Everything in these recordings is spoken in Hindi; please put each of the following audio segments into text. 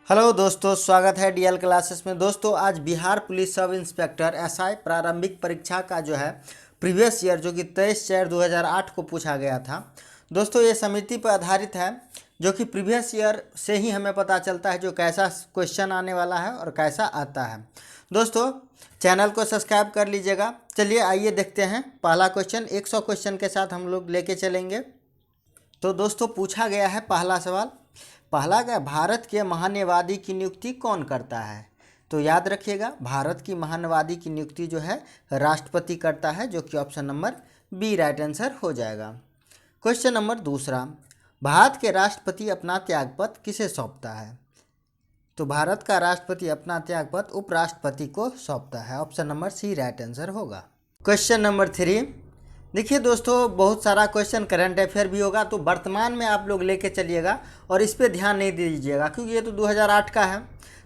हेलो दोस्तों, स्वागत है डीएल क्लासेस में। दोस्तों, आज Bihar police sub inspector SI प्रारंभिक परीक्षा का जो है प्रीवियस ईयर जो कि 23/4/2008 को पूछा गया था। दोस्तों, ये समिति पर आधारित है जो कि प्रीवियस ईयर से ही हमें पता चलता है जो कैसा क्वेश्चन आने वाला है और कैसा आता है। दोस्तों, चैनल को सब्सक्राइब कर लीजिएगा। चलिए आइए देखते हैं पहला क्वेश्चन। 100 क्वेश्चन के साथ हम लोग लेके चलेंगे। तो दोस्तों, पूछा गया है पहला सवाल। पहला क्या, भारत के महान्यवादी की नियुक्ति कौन करता है? तो याद रखिएगा, भारत की महान्यवादी की नियुक्ति जो है राष्ट्रपति करता है, जो कि option number B right answer हो जाएगा। क्वेश्चन नंबर दूसरा, भारत के राष्ट्रपति अपना त्यागपत्र किसे सौंपता है? तो भारत का राष्ट्रपति अपना त्यागपत्र उपराष्ट्रपति को सौंपता है। Option number C right answer होगा। क्वेश्चन नंबर 3, देखिए दोस्तों, बहुत सारा क्वेश्चन करंट अफेयर भी होगा, तो वर्तमान में आप लोग लेके चलिएगा और इस पे ध्यान नहीं दीजिएगा, क्योंकि ये तो 2008 का है।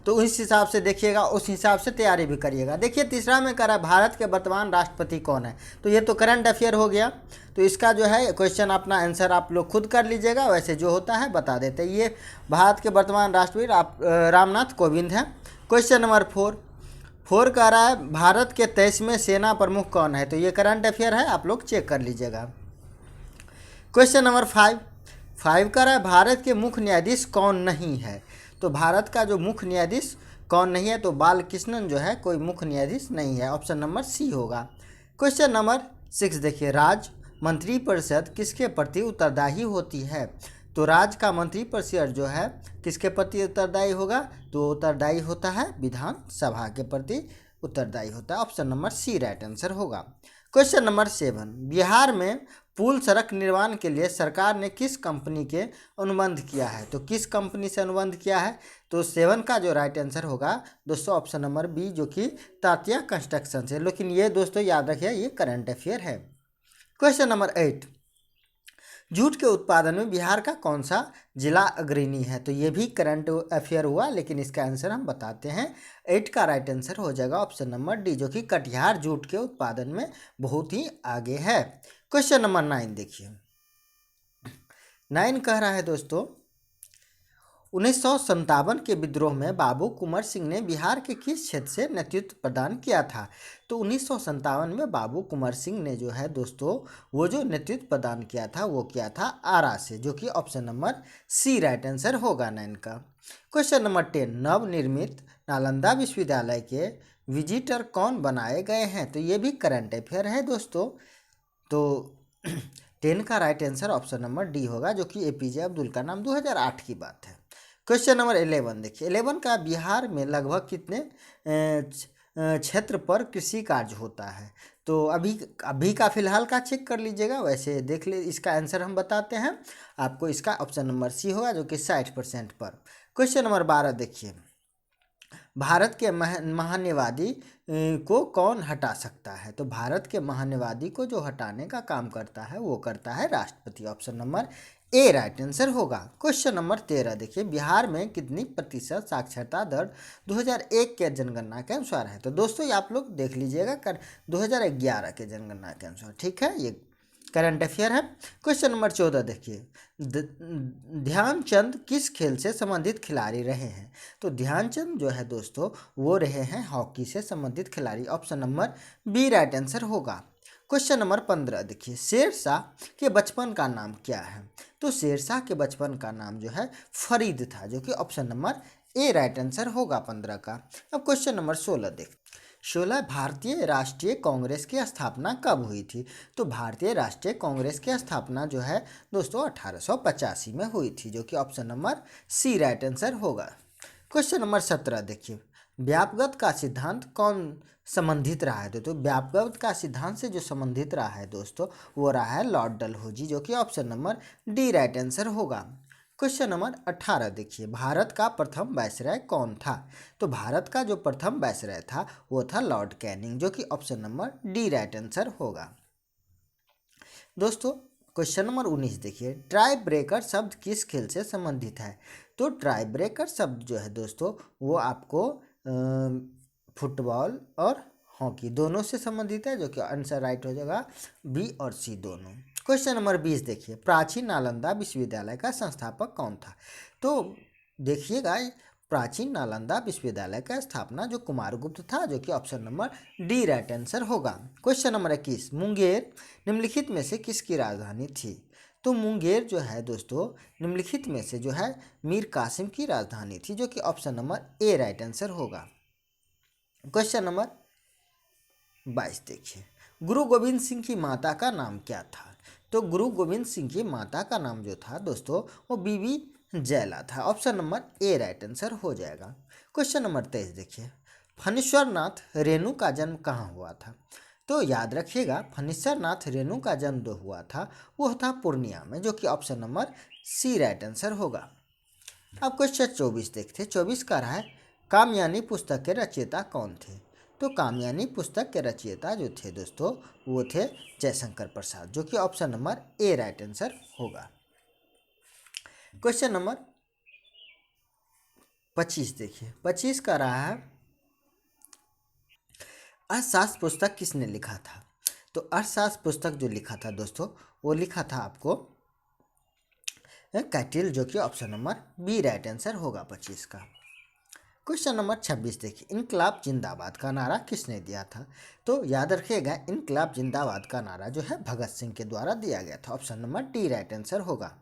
तो उस हिसाब से देखिएगा, उस हिसाब से तैयारी भी करिएगा। देखिए तीसरा में कह रहा है भारत के वर्तमान राष्ट्रपति कौन है, तो ये तो करंट अफेयर हो गया। तो इसका जो है क्वेश्चन अपना आंसर आप लोग खुद कर लीजिएगा, वैसे जो होता है बता देते। ये भारत के वर्तमान राष्ट्रपति रामनाथ कोविंद हैं। क्वेश्चन नंबर 4 कह रहा है भारत के 23वें सेना प्रमुख कौन है? तो ये करंट अफेयर है, आप लोग चेक कर लीजिएगा। क्वेश्चन नंबर 5 कह रहा है भारत के मुख्य न्यायाधीश कौन नहीं है? तो भारत का जो मुख्य न्यायाधीश कौन नहीं है? तो बालकृष्णन जो है कोई मुख्य न्यायाधीश नहीं है। ऑप्शन नंबर सी होगा। क्वेश्चन नंबर 6 देखिए, राज्य मंत्रिपरिषद किसके प्रति उत्तरदायी होती है? तो राज्य का मंत्रिपरिषद जो है किसके प्रति उत्तरदायी होगा? तो उत्तरदायी होता है विधानसभा के प्रति उत्तरदायी होता है। Option number C right answer होगा। क्वेश्चन नंबर 7, बिहार में पुल सड़क निर्माण के लिए सरकार ने किस कंपनी के अनुबंध किया है? तो किस कंपनी से अनुबंध किया है? तो 7 का जो राइट आंसर होगा दोस्तों ऑप्शन नंबर बी, जो कि तात्या कंस्ट्रक्शन से। लेकिन ये दोस्तों याद रखिए, ये करंट अफेयर है। क्वेश्चन नंबर 8, जूट के उत्पादन में बिहार का कौन सा जिला अग्रणी है? तो ये भी करंट अफेयर हुआ, लेकिन इसका आंसर हम बताते हैं। 8 का राइट आंसर हो जाएगा ऑप्शन नंबर डी, जो कि कटिहार जूट के उत्पादन में बहुत ही आगे है। क्वेश्चन नंबर 9 देखिए, 9 कह रहा है दोस्तों 1957 के विद्रोह में बाबू कुंवर सिंह ने बिहार के किस क्षेत्र से नेतृत्व प्रदान किया था? तो 1957 में बाबू कुंवर सिंह ने जो है दोस्तों वो जो नेतृत्व प्रदान किया था वो किया था आरा से, जो कि option number C right answer होगा 9 का। क्वेश्चन नंबर 10, नवनिर्मित नालंदा विश्वविद्यालय के विजिटर कौन बनाए गए हैं? तो ये भी करंट अफेयर है दोस्तों। तो 10 का right answer option number D होगा, जो कि एपीजे अब्दुल कलाम 2008 की बात है। क्वेश्चन नंबर 11 देखिए, 11 का बिहार में लगभग कितने क्षेत्र पर कृषि कार्य होता है? तो अभी का फिलहाल का चेक कर लीजिएगा, वैसे देख ले। इसका आंसर हम बताते हैं आपको, इसका ऑप्शन नंबर सी होगा, जो कि 60% पर। क्वेश्चन नंबर 12 देखिए, भारत के महान्यवादी को कौन हटा सकता है? तो भारत के महान्यवादी को जो हटाने का काम करता है वो करता है राष्ट्रपति। Option number A right answer होगा। क्वेश्चन नंबर 13 देखिए, बिहार में कितनी प्रतिशत साक्षरता दर 2001 के जनगणना के अनुसार है? तो दोस्तों ये आप लोग देख लीजिएगा, 2011 के जनगणना के अनुसार, ठीक है, ये करंट अफेयर है। क्वेश्चन नंबर 14 देखिए, ध्यानचंद किस खेल से संबंधित खिलाड़ी रहे हैं? तो ध्यानचंद जो है दोस्तों वो रहे हैं हॉकी से संबंधित खिलाड़ी। Option number B right answer होगा। क्वेश्चन नंबर 15 देखिए, शेरशाह के बचपन का नाम क्या है? तो शेरशाह के बचपन का नाम जो है फरीद था, जो कि option number A right answer होगा 15 का। अब क्वेश्चन नंबर 16 देख, 16, भारतीय राष्ट्रीय कांग्रेस की स्थापना कब हुई थी? तो भारतीय राष्ट्रीय कांग्रेस की स्थापना जो है दोस्तों 1885 में हुई थी, जो कि option number C right answer होगा। क्वेश्चन नंबर 17 देखिए, व्यापगत का सिद्धांत कौन संबंधित रहा है? तो व्यापगत का सिद्धांत से जो संबंधित रहा है दोस्तों वो रहा है लॉर्ड डलहौजी, जो कि option number D right answer होगा। क्वेश्चन नंबर 18 देखिए, भारत का प्रथम वायसराय कौन था? तो भारत का जो प्रथम वायसराय था वो था लॉर्ड कैनिंग, जो कि option number D right answer होगा। दोस्तों क्वेश्चन नंबर 19 देखिए, ट्राई ब्रेकर शब्द किस खेल से संबंधित है? तो ट्राई ब्रेकर शब्द जो है दोस्तों वो आपको फुटबॉल और हॉकी दोनों से संबंधित है, जो कि आंसर राइट हो जाएगा बी और सी दोनों। क्वेश्चन नंबर 20 देखिए, प्राचीन नालंदा विश्वविद्यालय का संस्थापक कौन था? तो देखिएगा प्राचीन नालंदा विश्वविद्यालय का स्थापना जो कुमारगुप्त था, जो कि option number D right answer होगा। क्वेश्चन नंबर 21, मुंगेर निम्नलिखित में से किसकी राजधानी थी? तो मुंगेर जो है दोस्तों निम्नलिखित में से जो है मीर कासिम की राजधानी थी, जो कि option number A right answer होगा। क्वेश्चन नंबर 22 देखिए, गुरु गोविंद सिंह की माता का नाम क्या था? तो गुरु गोविंद सिंह की माता का नाम जो था दोस्तों वो बीबी जैला था। Option number A right answer हो जाएगा। क्वेश्चन नंबर 23 देखिए, फणीश्वर नाथ रेणु का जन्म कहाँ हुआ था? तो याद रखिएगा फणीश्वर नाथ रेणु का जन्म जो हुआ था वो था पूर्णिया में, जो कि option number C right answer होगा। अब क्वेश्चन 24 देखते हैं। 24 का रहा है कामयानी पुस्तक के रचयिता कौन थे? तो कामयानी पुस्तक के रचयिता जो थे दोस्तों वो थे जयशंकर प्रसाद, जो कि option number A right answer होगा। क्वेश्चन नंबर 25 देखिए, 25 का रहा है अर्थशास्त्र पुस्तक किसने लिखा था? तो अर्थशास्त्र पुस्तक जो लिखा था दोस्तों वो लिखा था आपको कैटिल, जो कि option number B right answer होगा 25 का। क्वेश्चन नंबर 26 देखिए, इनकलाब जिंदाबाद का नारा किसने दिया था? तो याद रखिएगा इनकलाब जिंदाबाद का नारा जो है भगत सिंह के द्वारा दिया गया था। Option number D right answer होगा।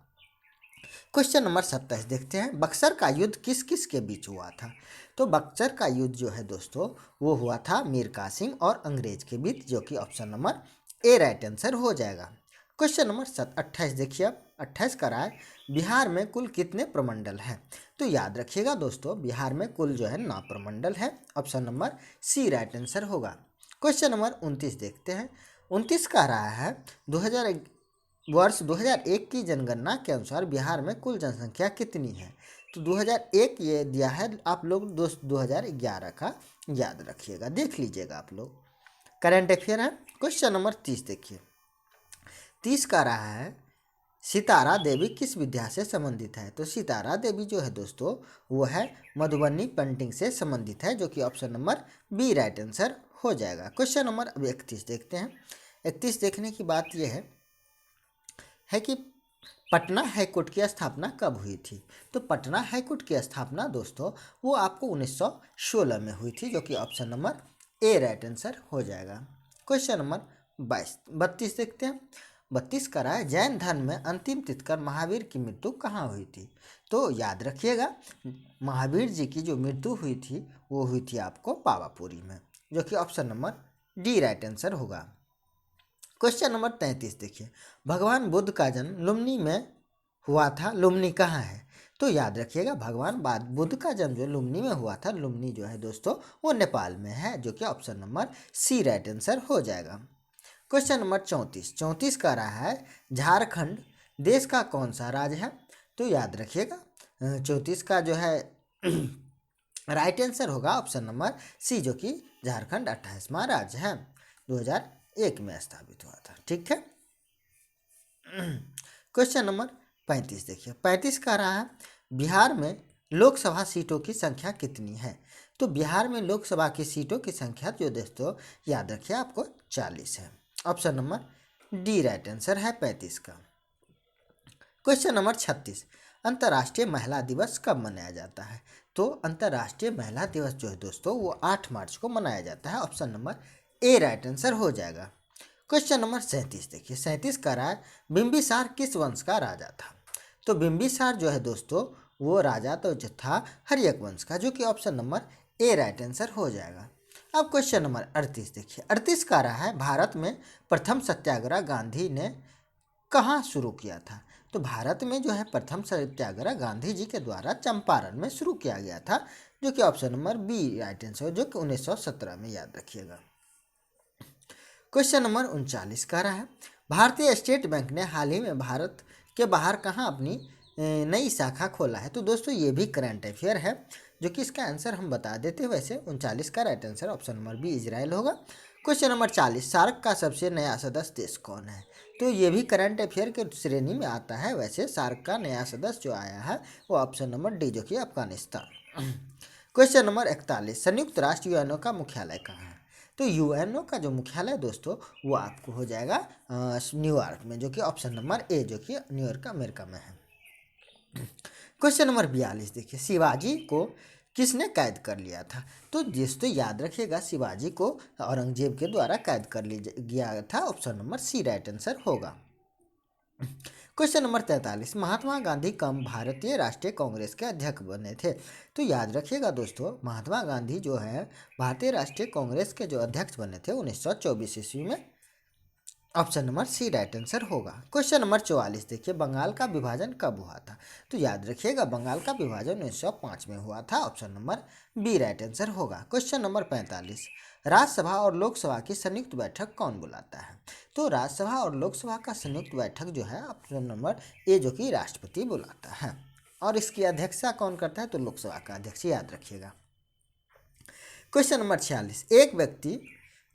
क्वेश्चन नंबर 27 देखते हैं, बक्सर का युद्ध किस किस के बीच हुआ था? तो बक्सर का युद्ध जो है दोस्तों वो हुआ था मीर कासिम और अंग्रेज के बीच, जो कि option number A right answer हो जाएगा। क्वेश्चन नंबर 28 देखिए, अब 28 का रहा है बिहार में कुल कितने प्रमंडल हैं? तो याद रखिएगा दोस्तों बिहार में कुल जो है 9 प्रमंडल है। Option number C right answer होगा। क्वेश्चन नंबर 29 देखते हैं। 29 का रहा है 2001 की जनगणना के अनुसार बिहार में कुल जनसंख्या कितनी है? तो 2001 ये दिया है, आप लोग दोस्त 2011 का याद रखिएगा, देख लीजिएगा आप लोग, करंट अफेयर है। क्वेश्चन नंबर 30 देखिए, 30 का रहा है सितारा देवी किस विद्या से संबंधित है? तो सितारा देवी जो है दोस्तों वो है मधुबनी पेंटिंग से संबंधित है, जो कि option number B right answer हो जाएगा। क्वेश्चन नंबर अब 31 देखते हैं। 31 देखने की बात यह है कि पटना हाईकोर्ट की स्थापना कब हुई थी? तो पटना हाईकोर्ट की स्थापना दोस्तों वो आपको 1916 में हुई थी, जो कि option number A right answer हो जाएगा। क्वेश्चन नंबर 32 देखते हैं। 32 का रहा है जैन धर्म में अंतिम तीर्थंकर महावीर की मृत्यु कहाँ हुई थी? तो याद रखिएगा महावीर जी की जो मृत्यु हुई थी वो हुई थी आपको पावापुरी में, जो कि option number D right answer होगा। क्वेश्चन नंबर 33 देखिए, भगवान बुद्ध का जन्म लुम्नी में हुआ था, लुम्नी कहाँ है? तो याद रखिएगा भगवान बुद्ध का जन्म जो लुम्नी में हुआ था, लुम्नी जो है दोस्तों वो नेपाल में है, जो कि option number C right answer हो जाएगा। क्वेश्चन नंबर 34, 34 का रहा है झारखंड देश का कौन सा राज्य है? तो याद रखिएगा 34 का जो है राइट आंसर होगा ऑप्शन नंबर सी, जो कि झारखंड 28वां राज्य है, 2001 में स्थापित हुआ था। ठीक है। क्वेश्चन नंबर 35 देखिए, 35 का रहा है बिहार में लोकसभा सीटों की संख्या कितनी है? तो बिहार में लोकसभा की सीटों की संख्या जो दोस्तों याद रखिए आपको 40 है। Option number D right answer है 35 का। क्वेश्चन नंबर 36, अंतर्राष्ट्रीय महिला दिवस कब मनाया जाता है? तो अंतर्राष्ट्रीय महिला दिवस जो है दोस्तों वो 8 मार्च को मनाया जाता है। Option number A right answer हो जाएगा। क्वेश्चन नंबर 37 देखिए, 37 का रहा है बिंबिसार किस वंश का राजा था? तो बिंबिसार जो है दोस्तों वो राजा तो जो था हर्यक वंश का, जो कि option number A right answer हो जाएगा। अब क्वेश्चन नंबर 38 देखिए, 38 का रहा है भारत में प्रथम सत्याग्रह गांधी ने कहाँ शुरू किया था? तो भारत में जो है प्रथम सत्याग्रह गांधी जी के द्वारा चंपारण में शुरू किया गया था, जो कि option number B right answer, जो कि 1917 में, याद रखिएगा। क्वेश्चन नंबर 39 का रहा है भारतीय स्टेट बैंक ने हाल ही में भारत के बाहर कहाँ अपनी नई शाखा खोला है? तो दोस्तों ये भी करंट अफेयर है, जो कि इसका आंसर हम बता देते हैं। वैसे 39 का right answer option number B Israel होगा। क्वेश्चन नंबर 40, सार्क का सबसे नया सदस्य देश कौन है? तो ये भी करंट अफेयर के श्रेणी में आता है। वैसे सार्क का नया सदस्य जो आया है वो ऑप्शन नंबर डी, जो कि अफगानिस्तान। क्वेश्चन नंबर 41, संयुक्त राष्ट्र यूएनओ का मुख्यालय कहाँ है? तो यूएनओ का जो मुख्यालय दोस्तों वो आपको हो जाएगा न्यूयॉर्क में, जो कि ऑप्शन नंबर ए, जो कि न्यूयॉर्क अमेरिका में है। क्वेश्चन नंबर 42 देखिए, शिवाजी को किसने कैद कर लिया था? तो दोस्तों याद रखिएगा, शिवाजी को औरंगजेब के द्वारा कैद कर लिया गया था। Option number C right answer होगा। क्वेश्चन नंबर 43, महात्मा गांधी कब भारतीय राष्ट्रीय कांग्रेस के अध्यक्ष बने थे? तो याद रखिएगा दोस्तों, महात्मा गांधी जो है भारतीय राष्ट्रीय कांग्रेस के जो अध्यक्ष बने थे 1924 ईस्वी में। Option number C right answer होगा। क्वेश्चन नंबर 44 देखिए, बंगाल का विभाजन कब हुआ था? तो याद रखिएगा, बंगाल का विभाजन 1905 में हुआ था। Option number B right answer होगा। क्वेश्चन नंबर 45, राज्यसभा और लोकसभा की संयुक्त बैठक कौन बुलाता है? तो राज्यसभा और लोकसभा का संयुक्त बैठक जो है ऑप्शन नंबर ए जो कि राष्ट्रपति बुलाता है। और इसकी अध्यक्षता कौन करता है? तो लोकसभा का अध्यक्ष, याद रखिएगा। क्वेश्चन नंबर 46, एक व्यक्ति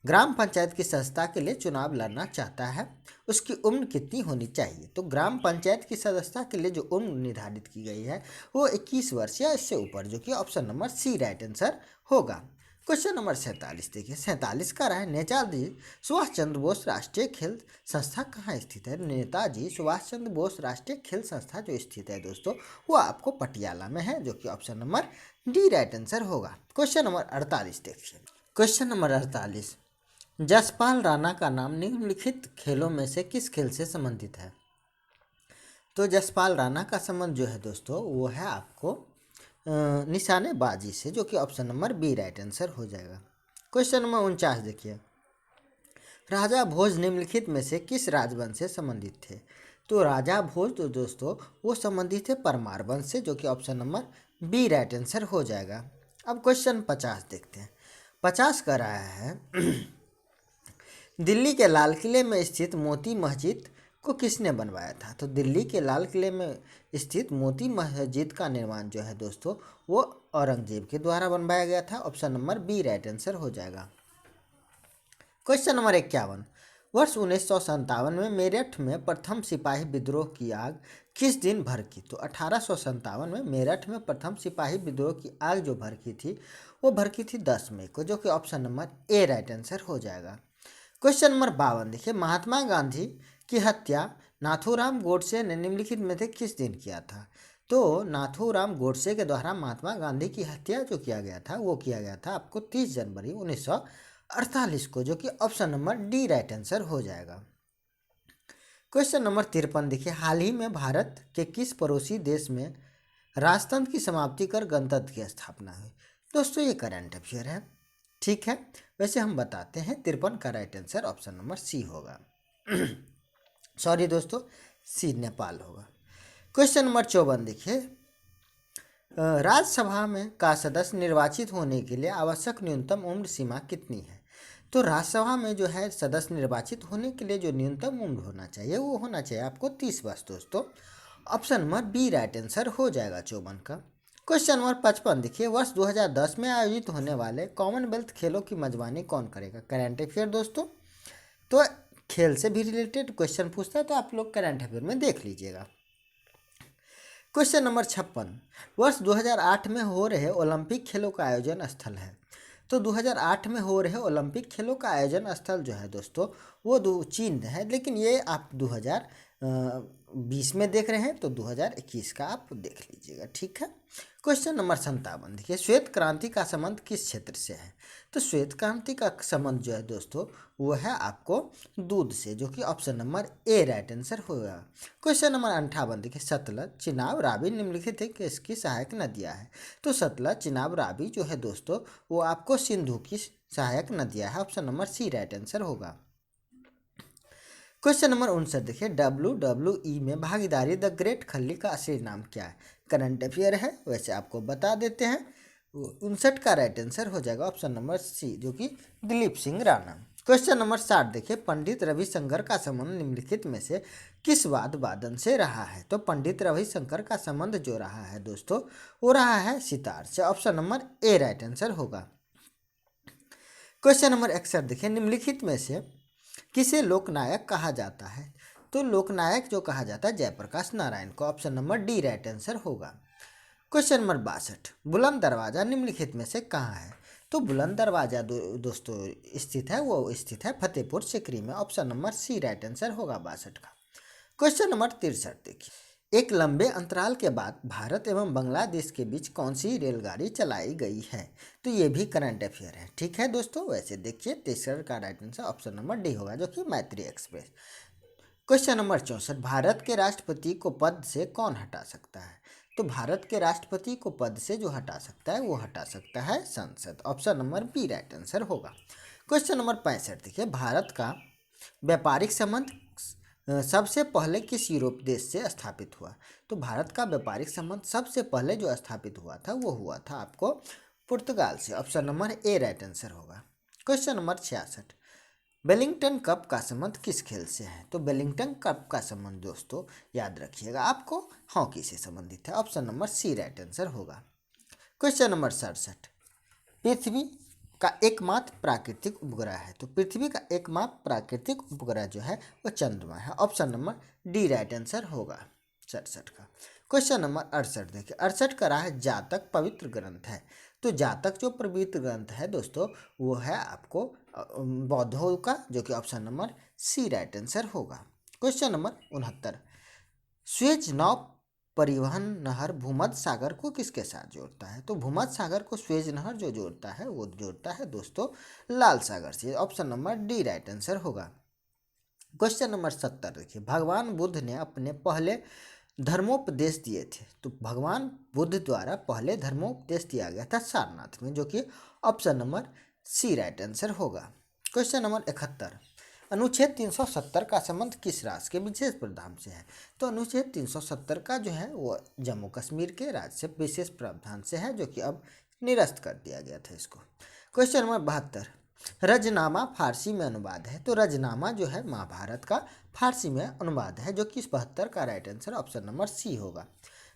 ग्राम पंचायत की सदस्यता के लिए चुनाव लड़ना चाहता है, उसकी उम्र कितनी होनी चाहिए? तो ग्राम पंचायत की सदस्यता के लिए जो उम्र निर्धारित की गई है वो 21 वर्ष या इससे ऊपर, जो कि option number C right answer होगा। क्वेश्चन नंबर 47 देखिए, 47 का रहा है, नेताजी सुभाष चंद्र बोस राष्ट्रीय खेल संस्था कहाँ स्थित है? नेताजी सुभाष चंद्र बोस राष्ट्रीय खेल संस्था जो स्थित है दोस्तों वो आपको पटियाला में है, जो कि option number D right answer होगा। क्वेश्चन नंबर 48 देखिए, क्वेश्चन नंबर 48, जसपाल राणा का नाम निम्नलिखित खेलों में से किस खेल से संबंधित है? तो जसपाल राणा का संबंध जो है दोस्तों वो है आपको निशानेबाजी से, जो कि option number B right answer हो जाएगा। क्वेश्चन नंबर 49 देखिए, राजा भोज निम्नलिखित में से किस राजवंश से संबंधित थे? तो राजा भोज तो दोस्तों वो संबंधित थे परमार वंश से, जो कि option number B right answer हो जाएगा। अब क्वेश्चन 50 देखते हैं। 50 का रहा है, दिल्ली के लाल किले में स्थित मोती मस्जिद को किसने बनवाया था? तो दिल्ली के लाल किले में स्थित मोती मस्जिद का निर्माण जो है दोस्तों वो औरंगजेब के द्वारा बनवाया गया था। Option number B right answer हो जाएगा। क्वेश्चन नंबर 51, वर्ष 1957 में मेरठ में प्रथम सिपाही विद्रोह की आग किस दिन भड़की? तो 1857 में मेरठ में प्रथम सिपाही विद्रोह की आग जो भड़की थी वो भड़की थी 10 मई को, जो कि option number A right answer हो जाएगा। क्वेश्चन नंबर 52 देखिए, महात्मा गांधी की हत्या नाथूराम गोडसे ने निम्नलिखित में से किस दिन किया था? तो नाथूराम गोडसे के द्वारा महात्मा गांधी की हत्या जो किया गया था वो किया गया था आपको 30 जनवरी 1948 को, जो कि option number D right answer हो जाएगा। क्वेश्चन नंबर 53 देखिए, हाल ही में भारत के किस पड़ोसी देश में राजतंत्र की समाप्ति कर गणतंत्र की स्थापना हुई? दोस्तों ये करंट अफेयर है, ठीक है। वैसे हम बताते हैं 53 का right answer option number C होगा। सॉरी दोस्तों, सी नेपाल होगा। क्वेश्चन नंबर 54 देखिए, राज्यसभा में का सदस्य निर्वाचित होने के लिए आवश्यक न्यूनतम उम्र सीमा कितनी है? तो राज्यसभा में जो है सदस्य निर्वाचित होने के लिए जो न्यूनतम उम्र होना चाहिए वो होना चाहिए आपको 30 वर्ष दोस्तों। Option number B right answer हो जाएगा 54 का। क्वेश्चन नंबर 55 देखिए, वर्ष 2010 में आयोजित होने वाले कॉमनवेल्थ खेलों की मेजबानी कौन करेगा? करंट अफेयर दोस्तों, तो खेल से भी रिलेटेड क्वेश्चन पूछता है तो आप लोग करंट अफेयर में देख लीजिएगा। क्वेश्चन नंबर 56, वर्ष 2008 में हो रहे ओलंपिक खेलों का आयोजन स्थल है? तो 2008 में हो रहे ओलंपिक खेलों का आयोजन स्थल जो है दोस्तों वो चीन है, लेकिन ये आप 2020 में देख रहे हैं तो 2021 का आप देख लीजिएगा, ठीक है। क्वेश्चन नंबर 57 देखिए, श्वेत क्रांति का संबंध किस क्षेत्र से है? तो श्वेत क्रांति का संबंध जो है दोस्तों वो है आपको दूध से, जो कि option number A right answer होगा। क्वेश्चन नंबर 58 देखिए, सतलज चिनाब रावी निम्नलिखित है किसकी सहायक नदियाँ है? तो सतलज चिनाब रावी जो है दोस्तों वो आपको सिंधु की सहायक नदियाँ है। Option number C right answer होगा। क्वेश्चन नंबर 59 देखिए, WWE में भागीदारी द ग्रेट खली का असली नाम क्या है? करंट अफेयर है, वैसे आपको बता देते हैं। 59 का राइट आंसर हो जाएगा ऑप्शन नंबर सी, जो कि दिलीप सिंह राणा। क्वेश्चन नंबर 60 देखिए, पंडित रविशंकर का संबंध निम्नलिखित में से किस वाद्य वादन से रहा है? तो पंडित रविशंकर का संबंध जो रहा है दोस्तों वो रहा है सितार से। Option number A right answer होगा। क्वेश्चन नंबर 61 देखिए, निम्नलिखित में से किसे लोकनायक कहा जाता है? तो लोकनायक जो कहा जाता है जयप्रकाश नारायण को। Option number D right answer होगा। क्वेश्चन नंबर 62, बुलंद दरवाजा निम्नलिखित में से कहाँ है? तो बुलंद दरवाजा दोस्तों स्थित है वो स्थित है फतेहपुर सीकरी में। Option number C right answer होगा 62 का। क्वेश्चन नंबर 63 देखिए, एक लंबे अंतराल के बाद भारत एवं बांग्लादेश के बीच कौन सी रेलगाड़ी चलाई गई है? तो ये भी करंट अफेयर है। ठीक है दोस्तों, वैसे देखिए तीसरा का right answer option number D होगा, जो कि मैत्री एक्सप्रेस। क्वेश्चन नंबर 64, भारत के राष्ट्रपति को पद से कौन हटा सकता है? तो भारत के राष्ट्रपति को पद से जो हटा सकता है वो हटा सकता है संसद। Option number B right answer होगा। क्वेश्चन नंबर 65 देखिए, भारत का व्यापारिक संबंध सबसे पहले किस यूरोप देश से स्थापित हुआ? तो भारत का व्यापारिक संबंध सबसे पहले जो स्थापित हुआ था वो हुआ था आपको पुर्तगाल से। Option number A right answer होगा। क्वेश्चन नंबर 66, वेलिंगटन कप का संबंध किस खेल से है? तो वेलिंगटन कप का संबंध दोस्तों याद रखिएगा आपको हॉकी से संबंधित है। Option number C right answer होगा। क्वेश्चन नंबर 67, पृथ्वी का एकमात्र प्राकृतिक उपग्रह है? तो पृथ्वी का एकमात्र प्राकृतिक उपग्रह जो है वो चंद्रमा है। Option number D right answer होगा 67 का। क्वेश्चन नंबर 68 देखिए, 68 का रहा है जातक पवित्र ग्रंथ है। तो जातक जो पवित्र ग्रंथ है दोस्तों वो है आपको बौद्धों का, जो कि option number C right answer होगा। क्वेश्चन नंबर 69, स्वेज नाव परिवहन नहर भूमध्य सागर को किसके साथ जोड़ता है? तो भूमध्य सागर को स्वेज नहर जो जोड़ता है वो जोड़ता है दोस्तों लाल सागर से। Option number D right answer होगा। क्वेश्चन नंबर 70 देखिए, भगवान बुद्ध ने अपने पहले धर्मोपदेश दिए थे। तो भगवान बुद्ध द्वारा पहले धर्मोपदेश दिया गया था सारनाथ में, जो कि option number C right answer होगा। क्वेश्चन नंबर 71, अनुच्छेद 370 का संबंध किस राष्ट्र के विशेष प्रावधान से है? तो अनुच्छेद 370 का जो है वो जम्मू कश्मीर के राज्य से विशेष प्रावधान से है, जो कि अब निरस्त कर दिया गया था इसको। क्वेश्चन नंबर 72, रजनामा फारसी में अनुवाद है। तो रजनामा जो है महाभारत का फारसी में अनुवाद है, जो कि 72 का right answer option number C होगा।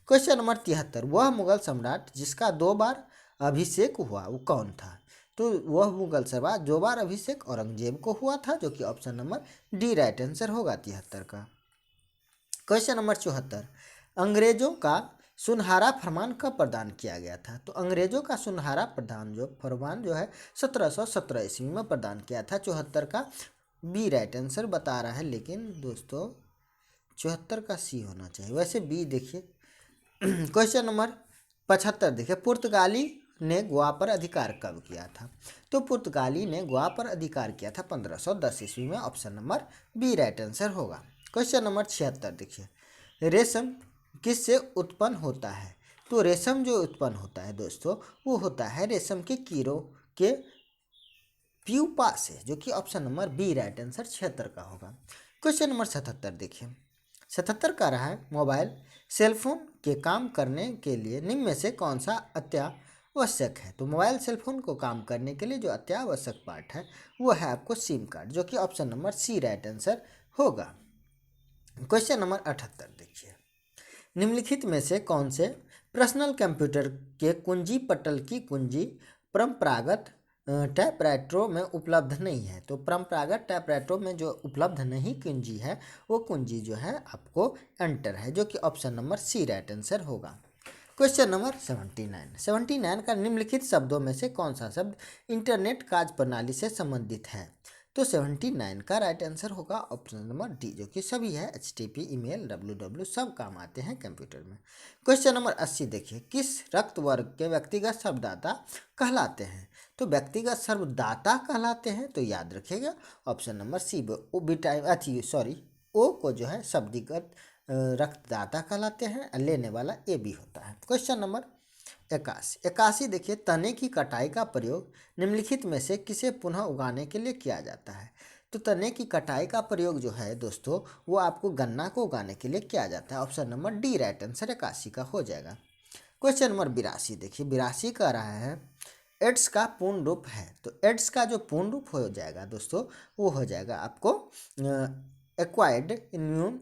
क्वेश्चन नंबर 73, वह मुगल सम्राट जिसका 2 बार अभिषेक हुआ वो कौन था? तो वह मुगल सम्राट 2 बार अभिषेक औरंगजेब को हुआ था, जो कि option number D right answer होगा 73 का। क्वेश्चन नंबर 74, अंग्रेजों का सुनहरा फरमान कब प्रदान किया गया था? तो अंग्रेजों का सुनहरा फरमान जो है 1717 ईस्वी में प्रदान किया था। 74 का बी राइट आंसर बता रहा है, लेकिन दोस्तों 74 का सी होना चाहिए, वैसे बी देखिए। क्वेश्चन नंबर 75 देखिए, पुर्तगाली ने गोवा पर अधिकार कब किया था? तो पुर्तगाली ने गोवा पर अधिकार किया था 1510 ईस्वी में। Option number B right answer होगा। क्वेश्चन नंबर 76 देखिए, रेशम किससे उत्पन्न होता है? तो रेशम जो उत्पन्न होता है दोस्तों वो होता है रेशम के कीड़ों के प्यूपा से, जो कि option number B right answer 76 का होगा। क्वेश्चन नंबर 77 देखिए, 77 का रहा है, मोबाइल सेलफोन के काम करने के लिए निम्न में से कौन सा अत्यावश्यक है? तो मोबाइल सेलफोन को काम करने के लिए जो अत्यावश्यक पार्ट है वो है आपको सिम कार्ड, जो कि option number C right answer होगा। क्वेश्चन नंबर 78 देखिए, निम्नलिखित में से कौन से पर्सनल कंप्यूटर के कुंजी पटल की कुंजी परंपरागत टाइपराइटरों में उपलब्ध नहीं है? तो परंपरागत टाइपराइटरों में जो उपलब्ध नहीं कुंजी है वो कुंजी जो है आपको एंटर है, जो कि option number C right answer होगा। क्वेश्चन नंबर 79 का निम्नलिखित शब्दों में से कौन सा शब्द इंटरनेट कार्य प्रणाली से संबंधित है? तो 79 का राइट आंसर होगा ऑप्शन नंबर डी, जो कि सभी है HTTP, ईमेल, www सब काम आते हैं कंप्यूटर में। क्वेश्चन नंबर 80 देखिए, किस रक्त वर्ग के व्यक्तिगत शब्ददाता कहलाते हैं? तो व्यक्तिगत शब्ददाता कहलाते हैं, तो याद रखिएगा ऑप्शन नंबर सी, ओ को जो है शब्दगत रक्तदाता कहलाते हैं, लेने वाला ए बी होता है। क्वेश्चन नंबर 81 देखिए, तने की कटाई का प्रयोग निम्नलिखित में से किसे पुनः उगाने के लिए किया जाता है? तो तने की कटाई का प्रयोग जो है दोस्तों वो आपको गन्ना को उगाने के लिए किया जाता है। Option number D right answer 81 का हो जाएगा। क्वेश्चन नंबर 82 देखिए, 82 का रहा है, एड्स का पूर्ण रूप है। तो एड्स का जो पूर्ण रूप हो जाएगा दोस्तों वो हो जाएगा आपको acquired immune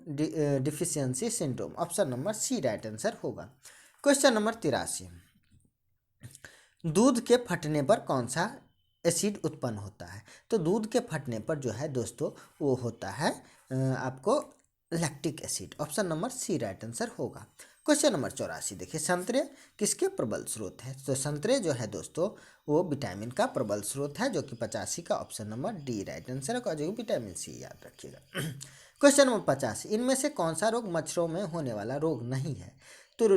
deficiency syndrome. Option number C right answer होगा। क्वेश्चन नंबर 83, दूध के फटने पर कौन सा एसिड उत्पन्न होता है? तो दूध के फटने पर जो है दोस्तों वो होता है आपको lactic acid. Option number C right answer होगा। क्वेश्चन नंबर 84 देखिए, संतरे किसके प्रबल स्रोत है? तो संतरे जो है दोस्तों वो विटामिन का प्रबल स्रोत है, जो कि 85 का option number D right answer होगा, जो कि विटामिन सी याद रखिएगा। क्वेश्चन नंबर 85, इनमें से कौन सा रोग मच्छरों में होने वाला रोग नहीं है? तो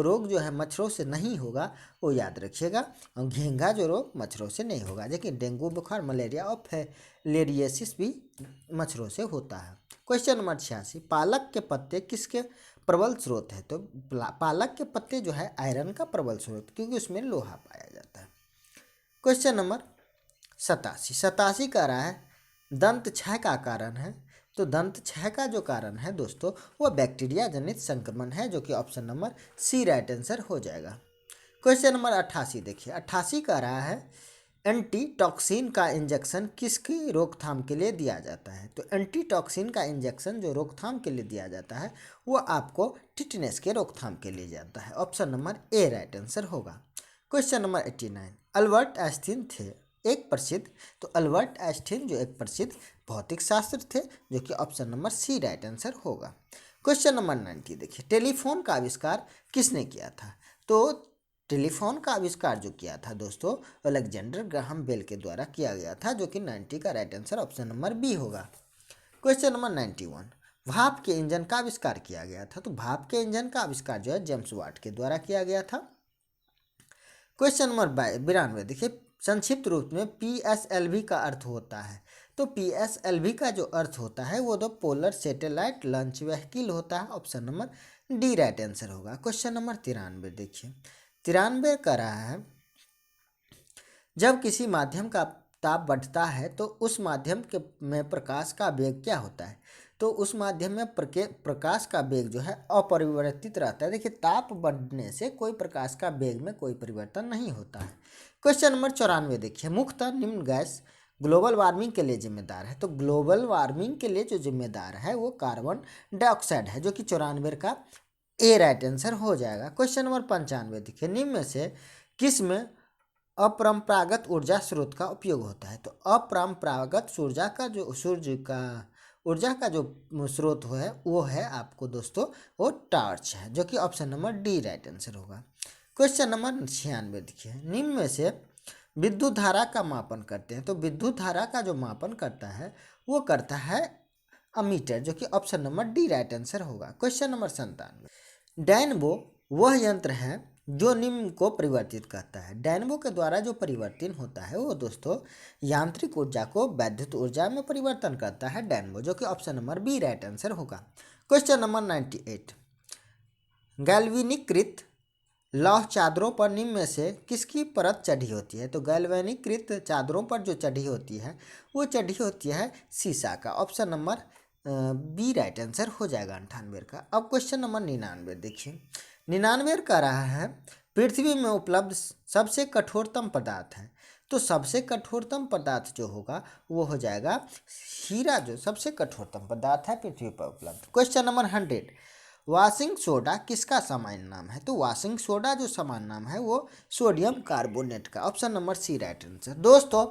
रोग जो है मच्छरों से नहीं होगा, वो याद रखिएगा। और घेंघा जो रोग मच्छरों से नहीं होगा, लेकिन डेंगू बुखार, मलेरिया और फिलेरियोसिस भी मच्छरों से होता है। क्वेश्चन नंबर 86, पालक के पत्ते किसके प्रबल स्रोत है? तो पालक के पत्ते जो है आयरन का प्रबल स्रोत, क्योंकि उसमें लोहा पाया जाता है। क्वेश्चन नंबर 87 कह रहा है दंत क्षय का कारण है। तो दंत क्षय का जो कारण है दोस्तों वो बैक्टीरिया जनित संक्रमण है, जो कि option number C right answer हो जाएगा। क्वेश्चन नंबर 88 देखिए, 88 कह रहा है एंटीटॉक्सिन का इंजेक्शन किसकी रोकथाम के लिए दिया जाता है? तो एंटीटॉक्सिन का इंजेक्शन जो रोकथाम के लिए दिया जाता है वो आपको टिटनेस के रोकथाम के लिए जाता है, option number A right answer होगा। क्वेश्चन नंबर 89, अल्बर्ट आइंस्टीन थे एक प्रसिद्ध, तो अल्बर्ट आइंस्टीन जो एक प्रसिद्ध भौतिक शास्त्र थे, जो कि option number C right answer होगा। क्वेश्चन नंबर 90 देखिए, टेलीफोन का आविष्कार किसने किया था? तो टेलीफोन का आविष्कार जो किया था दोस्तों अलेक्जेंडर ग्राहम बेल के द्वारा किया गया था, जो कि 90 का right answer option number B होगा। क्वेश्चन नंबर 91, भाप के इंजन का आविष्कार किया गया था। तो भाप के इंजन का आविष्कार जो है जेम्स वाट के द्वारा किया गया था। क्वेश्चन नंबर 92 देखिए, संक्षिप्त रूप में PSLV का अर्थ होता है। तो PSLV का जो अर्थ होता है वो तो पोलर सैटेलाइट लॉन्च व्हीकल होता है, option number D right answer होगा। क्वेश्चन नंबर 93 देखिए, 93 का रहा है जब किसी माध्यम का ताप बढ़ता है तो उस माध्यम के में प्रकाश का वेग क्या होता है? तो उस माध्यम में प्रकाश का वेग जो है अपरिवर्तित रहता है। देखिए ताप बढ़ने से कोई प्रकाश का वेग में कोई परिवर्तन नहीं होता है। क्वेश्चन नंबर 94 देखिए, मुख्यतः निम्न गैस ग्लोबल वार्मिंग के लिए जिम्मेदार है। तो ग्लोबल वार्मिंग के लिए जो जिम्मेदार है वो कार्बन डाइऑक्साइड है, जो कि 94 का ए राइट आंसर हो जाएगा। क्वेश्चन नंबर 95 देखिए, निम्न में से किस में अपरंपरागत ऊर्जा स्रोत का उपयोग होता है? तो अपरंपरागत ऊर्जा का जो सूर्य का ऊर्जा का जो स्रोत है वो है आपको दोस्तों वो टॉर्च है, जो कि option number D right answer होगा। क्वेश्चन नंबर 96 देखिए, निम्न में से विद्युत धारा का मापन करते हैं। तो विद्युत धारा का जो मापन करता है वो करता है अमीटर, जो कि option number D right answer होगा। क्वेश्चन नंबर 97, डायनमो वह यंत्र है जो निम्न को परिवर्तित करता है। डायनमो के द्वारा जो परिवर्तन होता है वो दोस्तों यांत्रिक ऊर्जा को वैद्युत ऊर्जा में परिवर्तन करता है डायनमो, जो कि option number B right answer होगा। क्वेश्चन नंबर 98, गैल्वेनीकृत लौह चादरों पर निम्न में से किसकी परत चढ़ी होती है? तो गैल्वेनीकृत चादरों पर जो चढ़ी होती है वो चढ़ी होती है सीसा का, option number B right answer हो जाएगा 98 का। अब क्वेश्चन नंबर 99 देखिए, 99 का रहा है पृथ्वी में उपलब्ध सबसे कठोरतम पदार्थ है। तो सबसे कठोरतम पदार्थ जो होगा वो हो जाएगा हीरा, जो सबसे कठोरतम पदार्थ है पृथ्वी पर उपलब्ध। क्वेश्चन नंबर 100, वॉशिंग सोडा किसका सामान्य नाम है? तो वॉशिंग सोडा जो सामान्य नाम है वो सोडियम कार्बोनेट का, option number C right answer. दोस्तों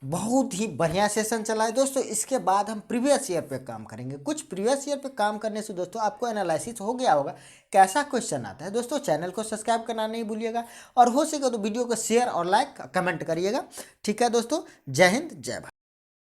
बहुत ही बढ़िया सेशन चला है दोस्तों। इसके बाद हम प्रीवियस ईयर पे काम करेंगे। कुछ प्रीवियस ईयर पे काम करने से दोस्तों आपको एनालिसिस हो गया होगा कैसा क्वेश्चन आता है। दोस्तों चैनल को सब्सक्राइब करना नहीं भूलिएगा और हो सके तो वीडियो को शेयर और लाइक कमेंट करिएगा। ठीक है दोस्तों, जय हिंद जय भारत।